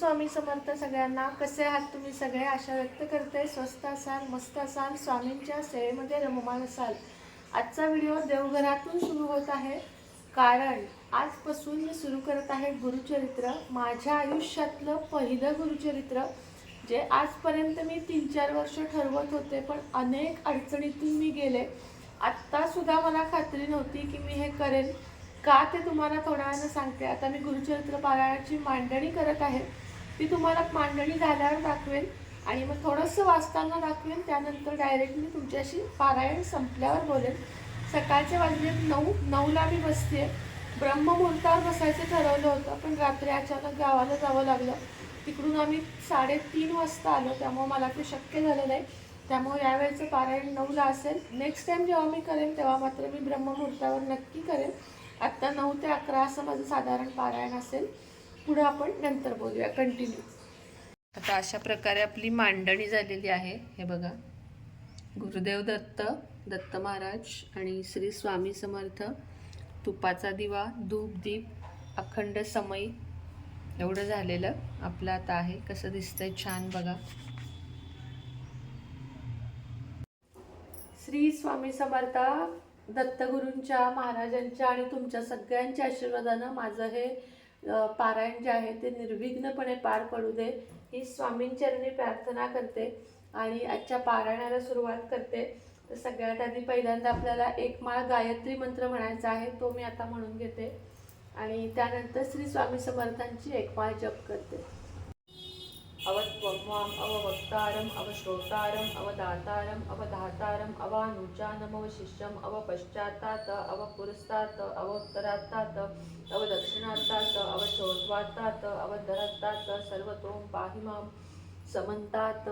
स्वामी समर्थ सगळ्यांना. कसे आहात तुम्ही सगळे? आशा व्यक्त करते स्वस्त असाल, मस्त असाल, स्वामींच्या सेवेमध्ये रममान असाल. आजचा व्हिडिओ देवघरातून सुरू होत आहे, कारण आजपासून मी सुरू करत आहे गुरुचरित्र. माझ्या आयुष्यातलं पहिलं गुरुचरित्र, जे आजपर्यंत मी 3-4 वर्ष ठरवत होते, पण अनेक अडचणीतून मी गेले. आत्तासुद्धा मला खात्री नव्हती की मी हे करेन का, ते तुम्हाला थोड्या वेळानं सांगते. आता मी गुरुचरित्र पारायणाची मांडणी करत आहे, ती तुम्हाला मांडणी झाल्यावर दाखवेन आणि मग थोडंसं वाचताना दाखवेन. त्यानंतर डायरेक्ट मी तुमच्याशी पारायण संपल्यावर बोलेन. सकाळचे वाजले 9ला मी बसते. ब्रह्ममुहूर्तावर बसायचं ठरवलं होतं, पण रात्री अचानक गावाला जावं लागलं. तिकडून आम्ही 3:30 वाजता आलो, त्यामुळे मला ते शक्य झालं नाही. त्यामुळे यावेळेचं पारायण 9ला असेल. नेक्स्ट टाईम जेव्हा मी करेन तेव्हा मात्र मी ब्रह्ममुहूर्तावर नक्की करेन. आत्ता 9 ते 11 असं माझं साधारण पारायण असेल. पुढे आपण नंतर बोलूया, कंटिन्यू. आता अशा प्रकारे आपली मांडणी झालेली आहे. हे बघा, गुरुदेव दत्त, दत्त महाराज आणि श्री स्वामी समर्थ, तुपाचा दिवा, धूप, दीप, अखंड समई एवढं झालेलं आपलं आता आहे. कसं दिसतंय छान बघा. श्री स्वामी समर्थ. दत्तगुरूंच्या, महाराजांच्या आणि तुमच्या सगळ्यांच्या आशीर्वादानं माझं हे पारायण जे आहे ते निर्विघ्नपणे पार पडू दे, ही स्वामींचरणी प्रार्थना करते आणि आजच्या पारायणाला सुरुवात करते. तर सगळ्यात आधी पहिल्यांदा आपल्याला एक माळ गायत्री मंत्र म्हणायचा आहे, तो मी आता म्हणून घेते आणि त्यानंतर श्री स्वामी समर्थांची एक माळ जप करते. अवत्वं अववक्तारम अवश्रोतारम अवदातारम अवधातारम अवानुजानम अवशिष्यम अवपश्चातात अवपुरस्तात अवोत्तरातात अवदक्षिणातात अवचोर्ध्वातात अवधरतात सर्वतों पाहि मां समन्तात.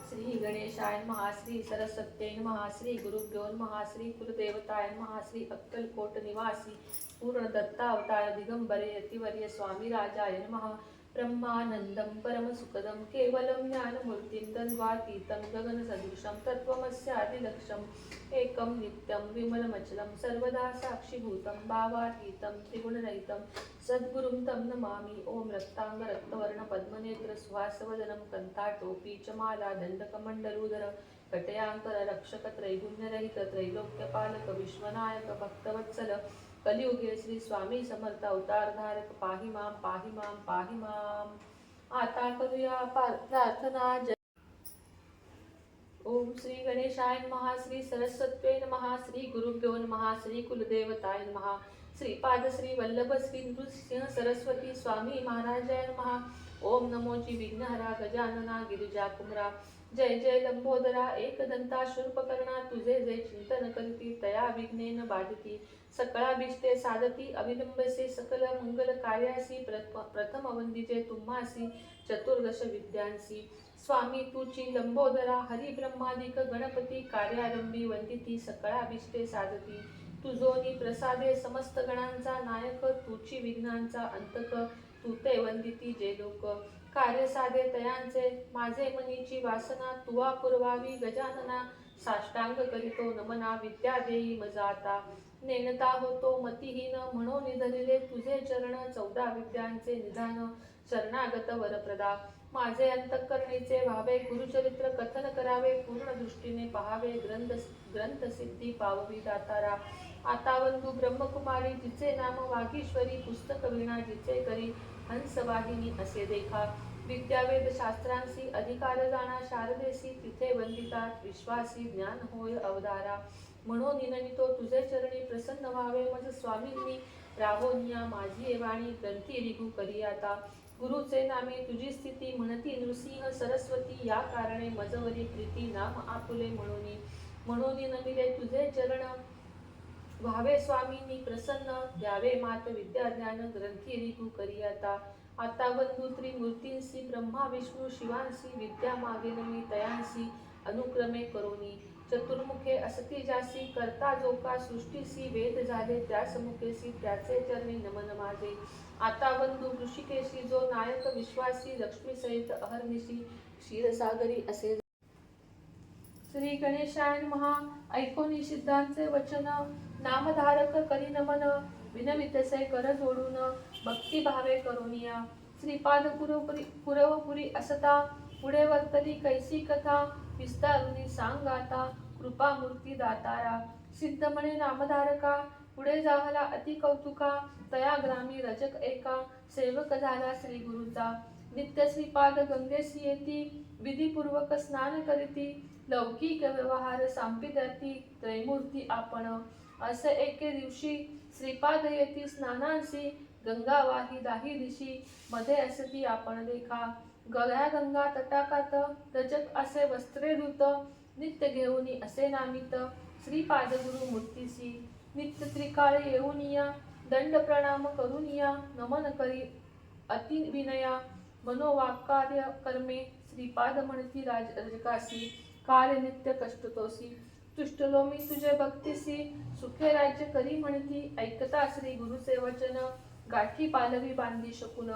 श्री गणेशाय नमः, श्री सरस्वत्यै नमः, श्री गुरुभ्यो नमः, श्री कुलदेवताय नमः, श्री अक्कलकोट निवासी पूर्ण दत्तावतार दिगंबरे यतिवर्य स्वामी राजाय नमः. ब्रह्मानंदं परमसुखदं केवलं ज्ञानमूर्तिं द्वन्द्वातीतं गगनसदृशं तत्त्वमस्यादिलक्ष्यम् एकं नित्यं विमलमचलं सर्वदा साक्षिभूतं भावातीतं त्रिगुणरहितं सद्गुरुं तं नमामि. ओम रक्तांग रक्तवर्ण पद्मनेत्र सुहासवदनं कंठाटोपी च माला दंडकमण्डलूधर कटयांकर रक्षक त्रैगुण्यरहित त्रैलोक्यपालक विश्वनायक भक्तवत्सल कलियुगे श्री स्वामी समर्थ अवतार धारक पाहि मां पाहि मां पाहि मां. आता करूया प्रार्थना. ओम श्री गणेशाय नमः, श्री सरस्वत्यै नमः, श्री गुरुभ्यो नमः, श्री कुलदेवताय नमः, श्री पाद श्री वल्लभ श्री नृसिंह सरस्वती स्वामी महाराजाय नमः. ओम नमो जी विघ्नहरा गजानना गिरिजा कुमरा. जय जय लंबोदरा एकदंता शूर्पकर्णा. तुझे जे चिंतन करीती तया विघ्नेन बाधिती. सकळाभीष्टे साधती अविलंबसे सकल मंगल कार्यासी. प्रथम वंदिजे तुम्हासी चतुर्दश विद्यांसी. स्वामी तुची लंबोदरा हरि ब्रह्मादिक गणपती. कार्यारंभी वंदिती सकळाभीष्टे साधती. तुझोनी प्रसादे समस्त गणांचा नायक. तुची विघ्नांचा अंतक तू ते वंदिती जे लोक. कार्य साधे तयांचे माझे मनीची वासना. तुवा पुरवावी गजानना साष्टांग करीतो नमना. विद्या देई मज आता नेणता होतो मतिहीन. म्हणून धरिले तुझे चरण 14 विद्यांचे निधान. शरणागत वरप्रदा माझे अंतःकरणीचे व्हावे. गुरुचरित्र कथन करावे पूर्ण दृष्टीने पहावे. ग्रंथ सिद्धी पाववी दातारा. आता वंदू ब्रह्मकुमारी जिचे नाम वागीश्वरी. पुस्तक वीणा जिचे करी हंसवाहिनी असे देखा. विद्यावेद शास्त्रांसी अधिकार जाणा शारदेसी. तिथे वंदितात विश्वासी ज्ञान होय अवधारा. म्हणून निनमितो तुझे चरणी प्रसन्न व्हावे. मज स्वामींनी राहोनिया माझी वाणी ग्रंथी रिघू करी आता. गुरुचे नामे तुझी स्थिती म्हणती नृसिंह सरस्वती. या कारणे मजवरी प्रीती नाम आपुले म्हणून नमिले तुझे चरण. व्हावे स्वामींनी प्रसन्न द्यावे मात विद्या ज्ञान ग्रंथी रिघू करी आता. आता वंदू त्रिमूर्तींसी ब्रह्मा विष्णू शिवांसी. विद्या मागेन मी तयांसी अनुक्रमे करोनी. चतुर्मुखे असती जासी करता जोका सृष्टीसी. वेद झाले त्यास मुखेसी त्याचे चरणी नमन माझे. आता वंदू ऋषिकेशी जो नायक विश्वासी. लक्ष्मी सहित अहर्निशी क्षीरसागरी असे. श्री गणेशाय नमः. ऐकोनी सिद्धांचे वचन नामधारक करी नमन. विनवितसे कर जोडून भक्तिभावे करुनिया. श्रीपाद पुरवपुरी असता पुढे वर्तली कैसी कथा विस्तारुनी सांगाता कृपा मूर्ती दातारा सिद्धमणे नामधारका पुढे जाहला अति कौतुका तया ग्रामी रजक एका सेवक झाला श्री गुरुचा नित्य श्रीपाद गंगेसी येती विधीपूर्वक स्नान करीती लौकिक व्यवहार सांपिद्याती त्रैमूर्ती आपण असे एके दिवशी श्रीपाद येती स्नानांसी गंगा वाही दाही दिशी मध्ये असती आपण देखा गळ्या गंगा तटाकात रजक असे वस्त्रे धुत नित्य घेऊनी असे नामित श्रीपाद गुरु मूर्तीसी नित्य त्रिकाळे येऊन या दंड प्रणाम करून या नमन करी अति विनया मनोवाक्कार्य कर्मे श्रीपाद म्हणती रजकासी कार्य नित्य कष्टतोसी तुष्टलो मी तुझे भक्तीसी सुखे राज्य करी म्हणती ऐकता श्री गुरुचे वचन गाठी पालवी बांधी शकून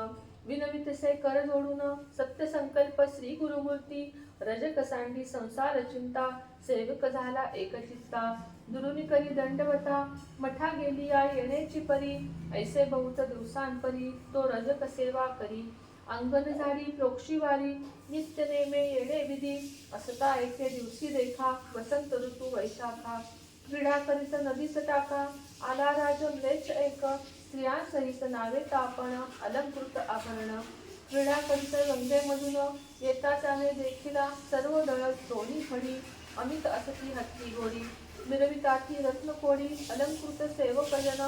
विनवितसे कर जोडून सत्य संकल्प श्री गुरुमूर्ती रजक सांडी संसार चिंता सेवक झाला एकचित्ता दुरुनी करी दंडवता मठा गेली या येण्याची परी ऐसे बहुत दिवसांपरी तो रजक सेवा करी अंगण झाडी प्रोक्षीवारी नित्य नेमे येणे विधी असता एके दिवशी देखा वसंत ऋतू वैशाखा क्रीडा करीत नदीच टाका आला राज म्लेच्छ एक स्त्रियांसहित नावे तापण अलंकृत आभरण क्रीडा करीत गंगेमधून येता त्याने देखिला सर्व दळ दोन्ही फडी अमित असती हत्ती घोडी मिरविताती रत्नकोडी अलंकृत सेवकजन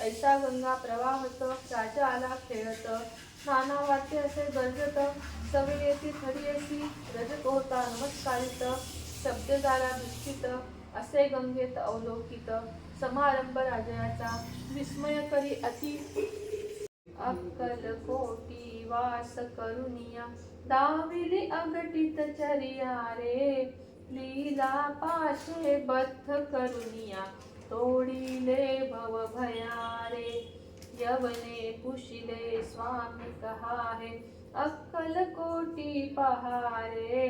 ऐसा गंगा प्रवाहत राजा आला खेळत नाना वाटे असे गरजत सवयेती खडीयेसी रजत होता नमस्कारित शब्द झाला दुष्टित असे गंगेत अवलोकित समारंभ राजयाचा विस्मय करी अति अक्कल कोटी वास करुनिया दाविली अघटित चरिया रे लीला पाशे बद्ध करुनिया तोडिले भव भया रे यवने पुशिले स्वामी कहारे अक्कल कोटी पहारे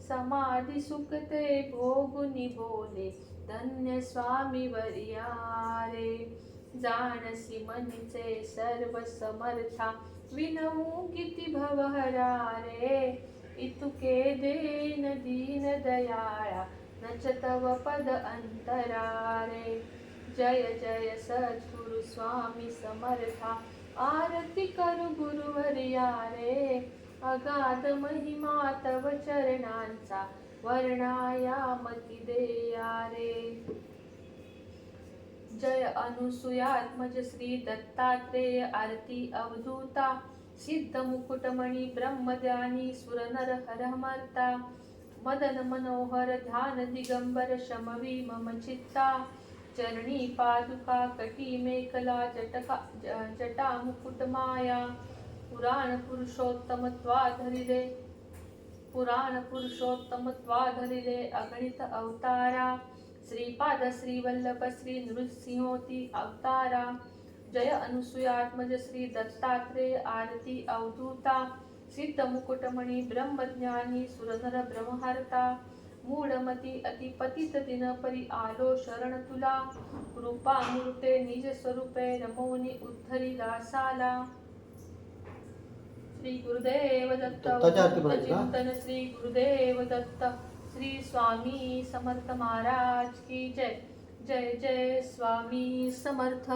समाधि सुखते भोगुनी बोले धन्य स्वामी वरियारे जानसी मनिचे सर्व समर्था विनवू किती भवहरारे इतुके देन दीन दयाळा नच तव पद अंतरारे जय जय सद्गुरु स्वामी समर्था आरती करु गुरुवर्या रे अगाध महिमा तव चरणांचा वर्णाया मती देया रे जय अनुसूयात्मज श्री दत्तात्रेय आरती अवधूता सिद्ध मुकुटमणि ब्रह्मज्ञानी सुरनर हरमर्ता मदन मनोहर ध्यान दिगंबर शमवी मम चित्ता चरणी पादुका कटी मेखला जटा मुकुट माया पुराण पुरुषोत्तमत्वा धरिले अगणित अवतारा श्रीपाद श्री वल्लभ श्री नृसिंहोती अवतारा जय अनुसूयात्मज श्री दत्तात्रेय आरती अवधूता सिद्ध मुकुटमणि ब्रह्मज्ञानी सुरनर ब्रह्महर्ता मूढमती अतिपतित दिनपरी आलो शरण तुला कृपा मूर्ते निज स्वरूपे रमवनी उद्धरी दासाला श्री गुरुदेव दत्त चिंतन श्री गुरुदेव दत्त श्री स्वामी समर्थ महाराज की जय जय जय स्वामी समर्थ।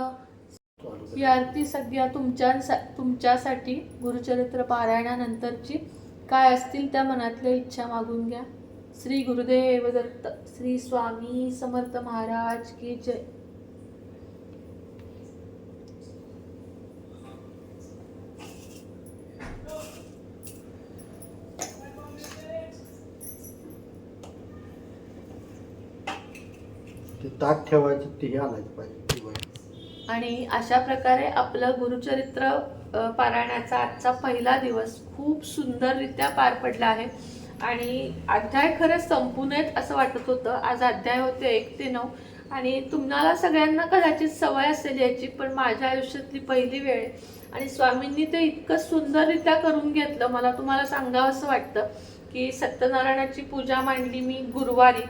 ही आरती सध्या तुमच्यासाठी गुरुचरित्र पारायणानंतरची काय असतील त्या मनातल्या इच्छा मागून घ्या। श्री गुरुदेव दत्त श्री स्वामी समर्थ महाराज की जय। ताट ठेवायचं ते आलायचं पाहिजे। आणि अशा प्रकारे आपलं गुरुचरित्र पारायणाचा आजचा पहिला दिवस खूप सुंदररित्या पार पडला आहे आणि अध्याय खरंच संपू नयेत असं वाटत होतं। आज अध्याय होते 1 ते 9 आणि तुम्हाला सगळ्यांना कदाचित सवय असेल याची, पण माझ्या आयुष्यातली पहिली वेळ आणि स्वामींनी ते इतकं सुंदररित्या करून घेतलं। मला तुम्हाला सांगावं असं वाटतं की सत्यनारायणाची पूजा मांडली मी गुरुवारी,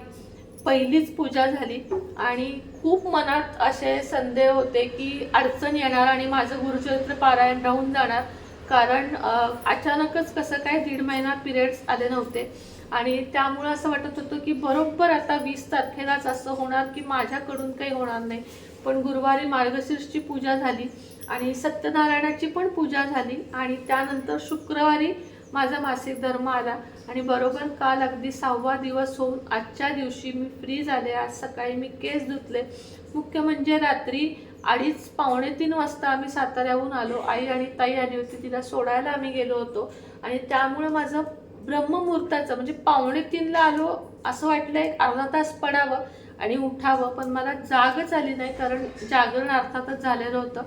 पहिलीच पूजा झाली आणि खूप मनात असे संदेह होते की अडचण येणार आणि माझं गुरुचरित्र पारायण राहून जाणार, कारण अचानकच कसं काय 1.5 महिना पिरियड्स आले नव्हते आणि त्यामुळं असं वाटत होतं की बरोबर आता 20 तारखेलाच असं होणार की माझ्याकडून काही होणार नाही. पण गुरुवारी मार्गशीर्षची पूजा झाली आणि सत्यनारायणाची पण पूजा झाली आणि त्यानंतर शुक्रवारी माझा मासिक धर्म आला आणि बरोबर काल अगदी 6वा दिवस होऊन आजच्या दिवशी मी फ्री झाले. आज सकाळी मी केस धुतले. मुख्य म्हणजे रात्री 2:30 पावणे 3 वाजता आम्ही साताऱ्याहून आलो. आई आणि ताई आली होती, तिला सोडायला आम्ही गेलो होतो आणि त्यामुळे माझं ब्रह्ममुहूर्ताचं म्हणजे पावणे 3ला आलो असं वाटलं एक अर्धा तास पडावं आणि उठावं, पण मला जागच आली नाही कारण जागरण अर्थातच झालेलं होतं.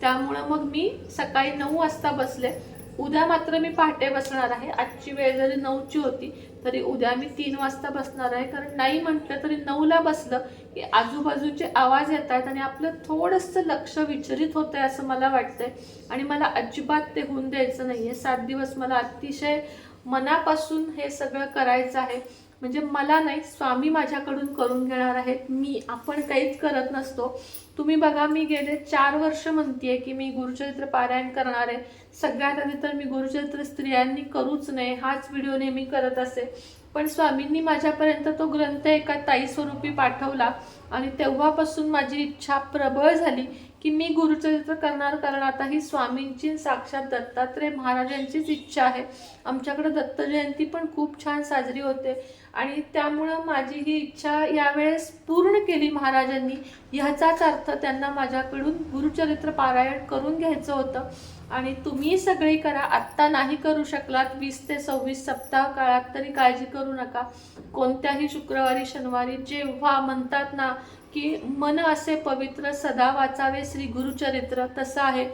त्यामुळं मग मी सकाळी 9 वाजता बसले. उद्या मात्र मी पहाटे बसणार आहे. आजची वेळ जरी 9ची होती तरी उद्या मी 3 वाजता बसणार आहे, कारण नाही म्हटलं तरी 9ला बसलं की आजूबाजूचे आवाज येत आहेत आणि आपलं थोडंसं लक्ष विचलित होतंय असं मला वाटतंय आणि मला अजिबात ते होऊन द्यायचं नाही आहे. 7 दिवस मला अतिशय मनापासून हे सगळं करायचं आहे. म्हणजे मला नाही, स्वामी माझ्याकडून करून घेणार आहेत. आपण काहीच करत नसतो. तुम्ही बघा, मी गेले 4 वर्ष म्हणतेय की मी गुरुचरित्र पारायण करणार आहे. सगळ्यात आधी तर मी गुरुचरित्र स्त्रियांनी करूच नये हाच व्हिडिओ नेहमी करत असे, पण स्वामींनी माझ्यापर्यंत तो ग्रंथ एका ताई स्वरूपी पाठवला आणि तेव्हापासून माझी इच्छा प्रबळ झाली की मी गुरुचरित्र करणार, कारण आता ही स्वामींची साक्षात दत्तात्रय महाराजांचीच इच्छा आहे. आमच्याकडे दत्त जयंती पण खूप छान साजरी होते आणि त्यामुळं माझी ही इच्छा यावेळेस पूर्ण केली महाराजांनी. ह्याचाच अर्थ त्यांना माझ्याकडून गुरुचरित्र पारायण करून घ्यायचं होतं आणि तुम्ही सगळी करा. आत्ता नाही करू शकलात 20 ते 26 सप्ताह काळात तरी काळजी करू नका. कोणत्याही शुक्रवारी शनिवारी जेव्हा म्हणतात ना की मन असे पवित्र सदा वाचावे श्री गुरुचरित्र, तसं आहे.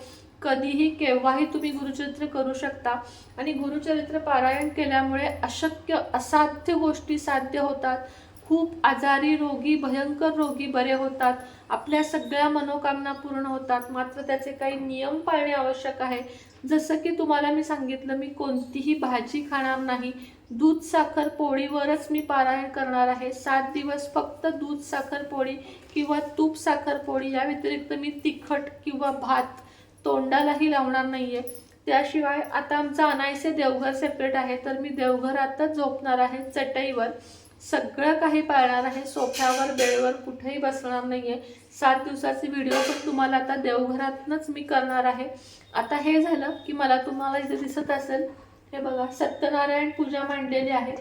कधीही केव्हाही तुम्ही गुरुचरित्र करू शकता आणि गुरुचरित्र पारायण केल्यामुळे अशक्य असाध्य गोष्टी साध्य होतात. खूप आजारी रोगी भयंकर रोगी बरे होतात. आपल्या सगळ्या मनोकामना पूर्ण होतात. मात्र त्याचे काही नियम पाळणे आवश्यक आहे. जसं की तुम्हाला मी सांगितलं, मी कोणतीही भाजी खाणार नाही. दूध साखर पोळीवरच मी पारायण करणार आहे. 7 दिवस फक्त दूध साखर पोळी किंवा तूप साखर पोळी, या व्यतिरिक्त मी तिखट किंवा भात तोंडालाही लावणार नाहीये. त्याशिवाय आता आमचा अनायसे देवघर सेपरेट आहे, तर मी देवघरातच झोपणार आहे, चटईवर. सगळं काही पाळणार आहे. सोफ्यावर बेडवर कुठेही बसणार नाहीये. 7 दिवसाचे व्हिडिओ पण तुम्हाला आता देवघरातनंच मी करणार आहे. आता हे झालं की मला तुम्हाला इथे दिसत असेल, हे बघा, सत्यनारायण पूजा मांडलेली आहे,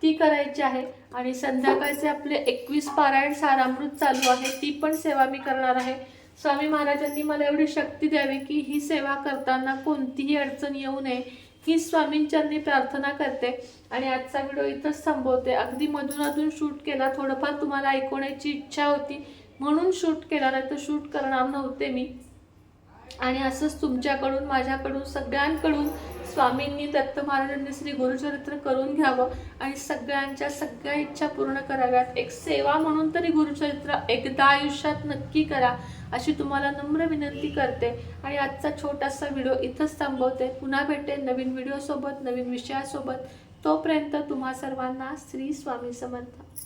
ती करायची आहे आणि संध्याकाळचे आपले 21 पारायण सारामृत चालू आहे, ती पण सेवा मी करणार आहे. स्वामी महाराजांनी मला एवढी शक्ती द्यावी की ही सेवा करताना कोणतीही अडचण येऊ नये, ही स्वामींच्यांनी प्रार्थना करते आणि आजचा व्हिडिओ इथंच थांबवते. अगदी मधून शूट केला, थोडंफार तुम्हाला ऐकवण्याची इच्छा होती म्हणून शूट केला, नाही तर शूट करणार नव्हते मी. आणि असंच तुमच्याकडून, माझ्याकडून, सगळ्यांकडून स्वामींनी, दत्त महाराजांनी श्री गुरुचरित्र करून घ्यावं आणि सगळ्यांच्या सगळ्या इच्छा पूर्ण कराव्यात. एक सेवा म्हणून तरी गुरुचरित्र एकदा आयुष्यात नक्की करा अशी तुम्हाला नम्र विनंती करते आणि आजचा छोटासा व्हिडिओ इथंच थांबवते. पुन्हा भेटेन नवीन व्हिडिओसोबत, नवीन विषयासोबत. तोपर्यंत तुम्हा सर्वांना श्री स्वामी समर्थ.